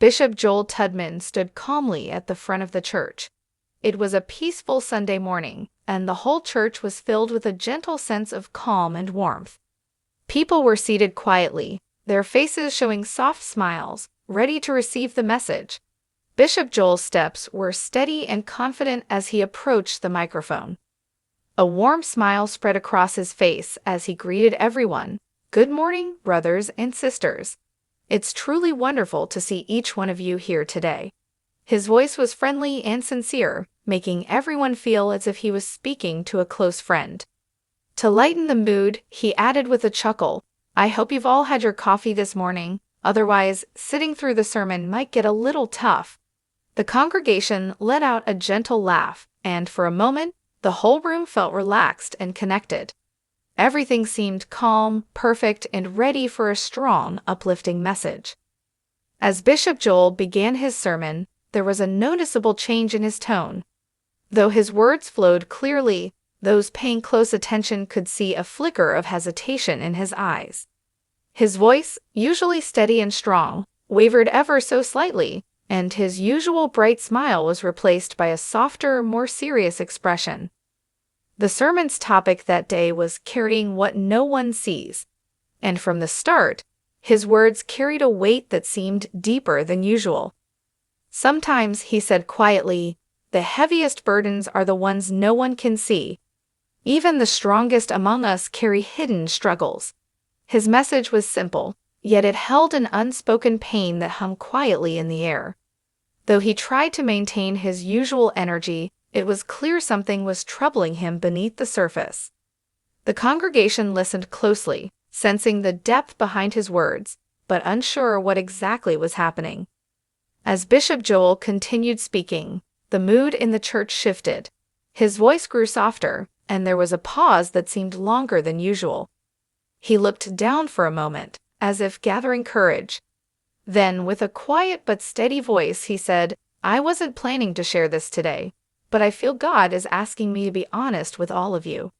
Bishop Joel Tudman stood calmly at the front of the church. It was a peaceful Sunday morning, and the whole church was filled with a gentle sense of calm and warmth. People were seated quietly, their faces showing soft smiles, ready to receive the message. Bishop Joel's steps were steady and confident as he approached the microphone. A warm smile spread across his face as he greeted everyone. "Good morning, brothers and sisters. It's truly wonderful to see each one of you here today." His voice was friendly and sincere, making everyone feel as if he was speaking to a close friend. To lighten the mood, he added with a chuckle, "I hope you've all had your coffee this morning, otherwise sitting through the sermon might get a little tough." The congregation let out a gentle laugh, and for a moment, the whole room felt relaxed and connected. Everything seemed calm, perfect, and ready for a strong, uplifting message. As Bishop Joel began his sermon, there was a noticeable change in his tone. Though his words flowed clearly, those paying close attention could see a flicker of hesitation in his eyes. His voice, usually steady and strong, wavered ever so slightly, and his usual bright smile was replaced by a softer, more serious expression. The sermon's topic that day was carrying what no one sees, and from the start, his words carried a weight that seemed deeper than usual. Sometimes, he said quietly, "The heaviest burdens are the ones no one can see. Even the strongest among us carry hidden struggles." His message was simple, yet it held an unspoken pain that hung quietly in the air. Though he tried to maintain his usual energy, it was clear something was troubling him beneath the surface. The congregation listened closely, sensing the depth behind his words, but unsure what exactly was happening. As Bishop Joel continued speaking, the mood in the church shifted. His voice grew softer, and there was a pause that seemed longer than usual. He looked down for a moment, as if gathering courage. Then, with a quiet but steady voice, he said, "I wasn't planning to share this today, but I feel God is asking me to be honest with all of you."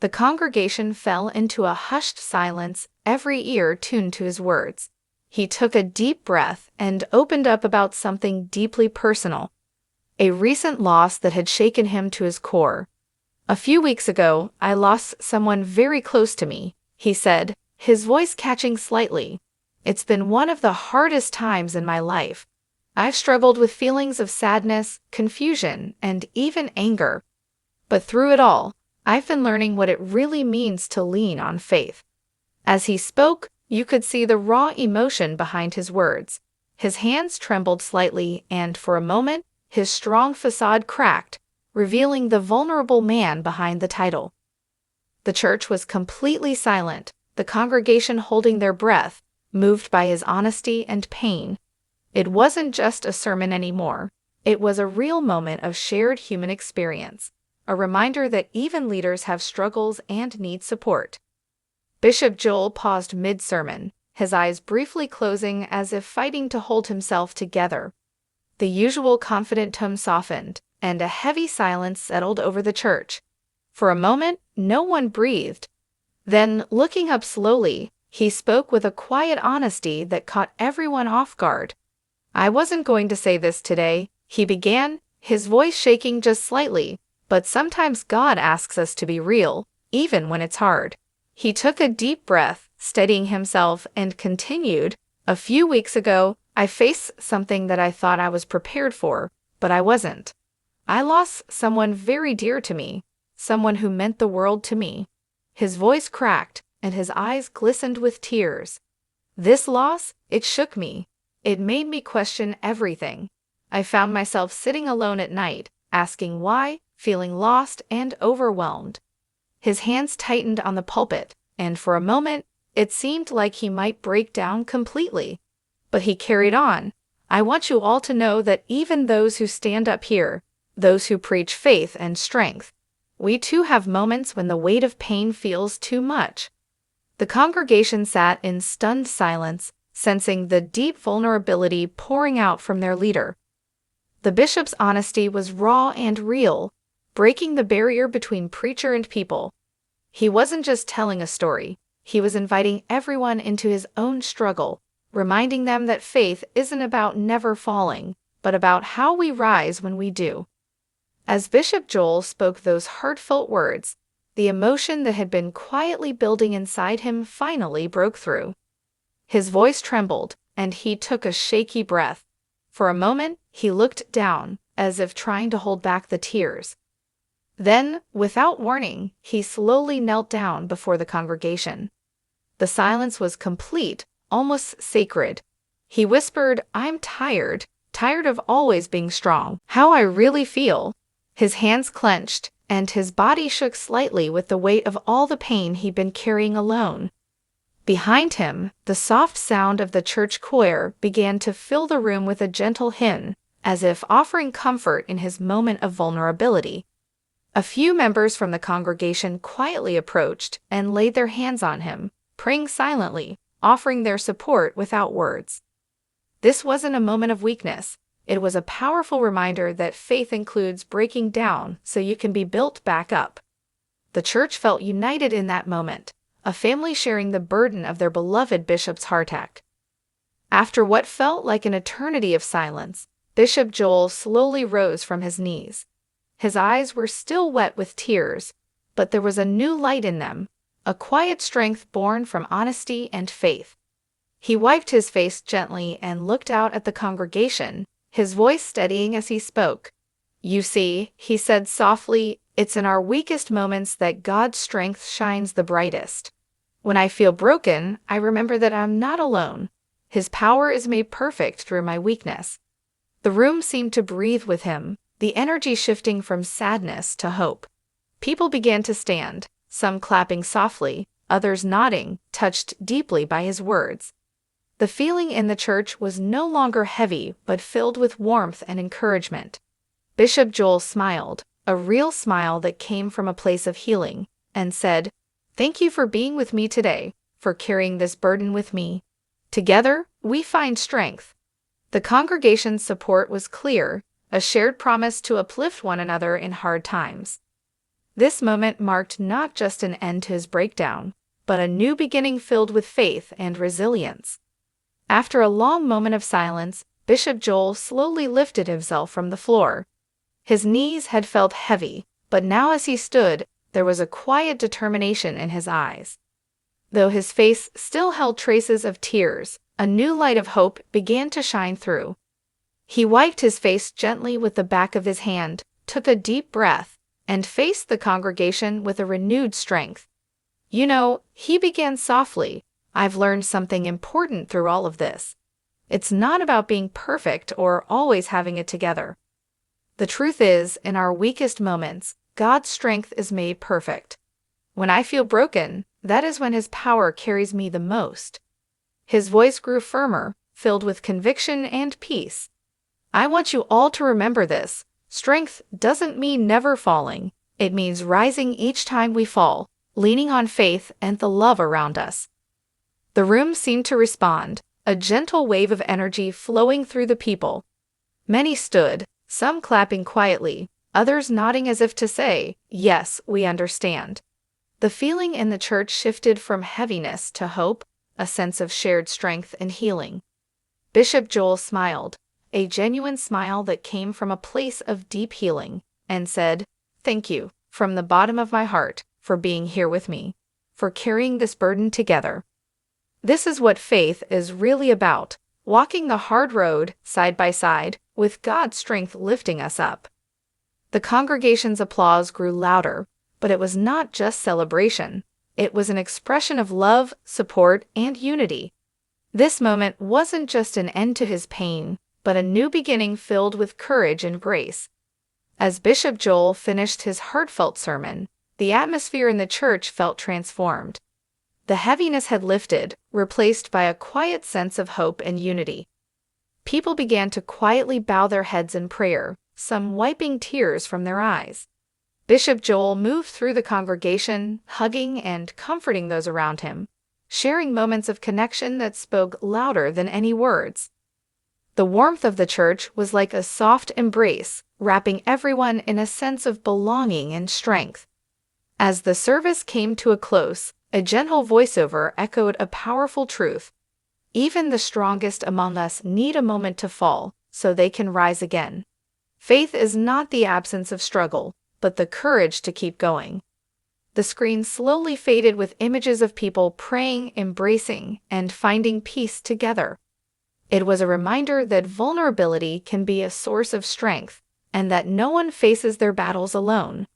The congregation fell into a hushed silence, every ear tuned to his words. He took a deep breath and opened up about something deeply personal, a recent loss that had shaken him to his core. "A few weeks ago, I lost someone very close to me," he said, his voice catching slightly. "It's been one of the hardest times in my life. I've struggled with feelings of sadness, confusion, and even anger. But through it all, I've been learning what it really means to lean on faith." As he spoke, you could see the raw emotion behind his words. His hands trembled slightly, and for a moment, his strong facade cracked, revealing the vulnerable man behind the title. The church was completely silent, the congregation holding their breath, moved by his honesty and pain. It wasn't just a sermon anymore. It was a real moment of shared human experience, a reminder that even leaders have struggles and need support. Bishop Joel paused mid-sermon, his eyes briefly closing as if fighting to hold himself together. The usual confident tone softened, and a heavy silence settled over the church. For a moment, no one breathed. Then, looking up slowly, he spoke with a quiet honesty that caught everyone off guard. "I wasn't going to say this today," he began, his voice shaking just slightly, "but sometimes God asks us to be real, even when it's hard." He took a deep breath, steadying himself, and continued, "A few weeks ago, I faced something that I thought I was prepared for, but I wasn't. I lost someone very dear to me, someone who meant the world to me." His voice cracked, and his eyes glistened with tears. "This loss, it shook me. It made me question everything. I found myself sitting alone at night, asking why, feeling lost and overwhelmed." His hands tightened on the pulpit, and for a moment, it seemed like he might break down completely. But he carried on. "I want you all to know that even those who stand up here, those who preach faith and strength, we too have moments when the weight of pain feels too much." The congregation sat in stunned silence, sensing the deep vulnerability pouring out from their leader. The bishop's honesty was raw and real, breaking the barrier between preacher and people. He wasn't just telling a story, he was inviting everyone into his own struggle, reminding them that faith isn't about never falling, but about how we rise when we do. As Bishop Joel spoke those heartfelt words, the emotion that had been quietly building inside him finally broke through. His voice trembled, and he took a shaky breath. For a moment, he looked down, as if trying to hold back the tears. Then, without warning, he slowly knelt down before the congregation. The silence was complete, almost sacred. He whispered, "I'm tired of always being strong. How I really feel." His hands clenched, and his body shook slightly with the weight of all the pain he'd been carrying alone. Behind him, the soft sound of the church choir began to fill the room with a gentle hymn, as if offering comfort in his moment of vulnerability. A few members from the congregation quietly approached and laid their hands on him, praying silently, offering their support without words. This wasn't a moment of weakness. It was a powerful reminder that faith includes breaking down so you can be built back up. The church felt united in that moment, a family sharing the burden of their beloved bishop's heart attack. After what felt like an eternity of silence, Bishop Joel slowly rose from his knees. His eyes were still wet with tears, but there was a new light in them, a quiet strength born from honesty and faith. He wiped his face gently and looked out at the congregation, his voice steadying as he spoke. "You see," he said softly, "it's in our weakest moments that God's strength shines the brightest. When I feel broken, I remember that I'm not alone. His power is made perfect through my weakness." The room seemed to breathe with him, the energy shifting from sadness to hope. People began to stand, some clapping softly, others nodding, touched deeply by his words. The feeling in the church was no longer heavy but filled with warmth and encouragement. Bishop Joel smiled, a real smile that came from a place of healing, and said, "Thank you for being with me today, for carrying this burden with me. Together, we find strength." The congregation's support was clear, a shared promise to uplift one another in hard times. This moment marked not just an end to his breakdown, but a new beginning filled with faith and resilience. After a long moment of silence, Bishop Joel slowly lifted himself from the floor. His knees had felt heavy, but now as he stood, there was a quiet determination in his eyes. Though his face still held traces of tears, a new light of hope began to shine through. He wiped his face gently with the back of his hand, took a deep breath, and faced the congregation with a renewed strength. "You know," he began softly, "I've learned something important through all of this. It's not about being perfect or always having it together. The truth is, in our weakest moments, God's strength is made perfect. When I feel broken, that is when His power carries me the most." His voice grew firmer, filled with conviction and peace. "I want you all to remember this. Strength doesn't mean never falling. It means rising each time we fall, leaning on faith and the love around us." The room seemed to respond, a gentle wave of energy flowing through the people. Many stood, some clapping quietly, others nodding as if to say, "Yes, we understand." The feeling in the church shifted from heaviness to hope, a sense of shared strength and healing. Bishop Joel smiled, a genuine smile that came from a place of deep healing, and said, "Thank you, from the bottom of my heart, for being here with me, for carrying this burden together. This is what faith is really about, walking the hard road, side by side, with God's strength lifting us up." The congregation's applause grew louder, but it was not just celebration. It was an expression of love, support, and unity. This moment wasn't just an end to his pain, but a new beginning filled with courage and grace. As Bishop Joel finished his heartfelt sermon, the atmosphere in the church felt transformed. The heaviness had lifted, replaced by a quiet sense of hope and unity. People began to quietly bow their heads in prayer, some wiping tears from their eyes. Bishop Joel moved through the congregation, hugging and comforting those around him, sharing moments of connection that spoke louder than any words. The warmth of the church was like a soft embrace, wrapping everyone in a sense of belonging and strength. As the service came to a close, a gentle voiceover echoed a powerful truth. Even the strongest among us need a moment to fall, so they can rise again. Faith is not the absence of struggle, but the courage to keep going. The screen slowly faded with images of people praying, embracing, and finding peace together. It was a reminder that vulnerability can be a source of strength, and that no one faces their battles alone.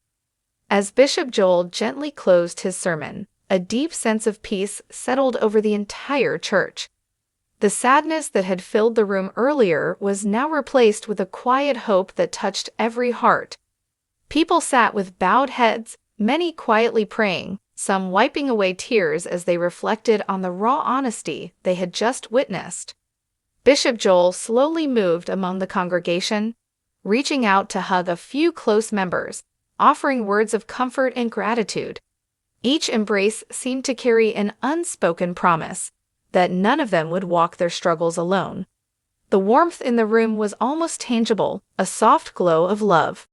As Bishop Joel gently closed his sermon, a deep sense of peace settled over the entire church. The sadness that had filled the room earlier was now replaced with a quiet hope that touched every heart. People sat with bowed heads, many quietly praying, some wiping away tears as they reflected on the raw honesty they had just witnessed. Bishop Joel slowly moved among the congregation, reaching out to hug a few close members, offering words of comfort and gratitude. Each embrace seemed to carry an unspoken promise that none of them would walk their struggles alone. The warmth in the room was almost tangible, a soft glow of love.